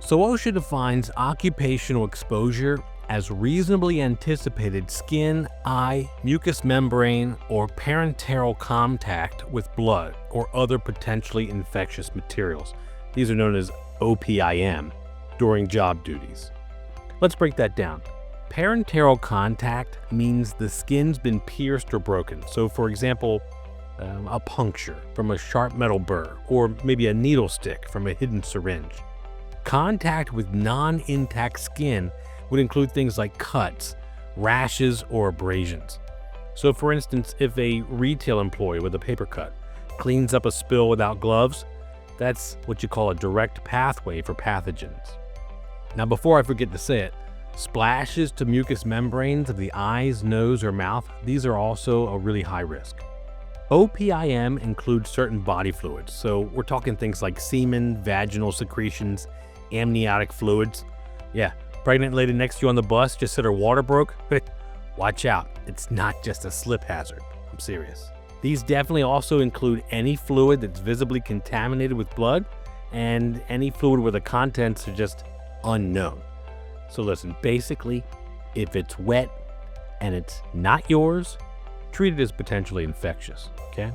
So OSHA defines occupational exposure as reasonably anticipated skin, eye, mucous membrane, or parenteral contact with blood or other potentially infectious materials. These are known as OPIM during job duties. Let's break that down. Parenteral contact means the skin's been pierced or broken. So for example, a puncture from a sharp metal burr, or maybe a needle stick from a hidden syringe. Contact with non-intact skin would include things like cuts, rashes, or abrasions. So for instance, if a retail employee with a paper cut cleans up a spill without gloves, that's what you call a direct pathway for pathogens. Now before I forget to say it, splashes to mucous membranes of the eyes, nose, or mouth, these are also a really high risk. OPIM includes certain body fluids, so we're talking things like semen, vaginal secretions, amniotic fluids. Yeah, pregnant lady next to you on the bus just said her water broke. Watch out, it's not just a slip hazard. I'm serious. These definitely also include any fluid that's visibly contaminated with blood and any fluid where the contents are just unknown. So listen, basically, if it's wet and it's not yours, treat it as potentially infectious, okay?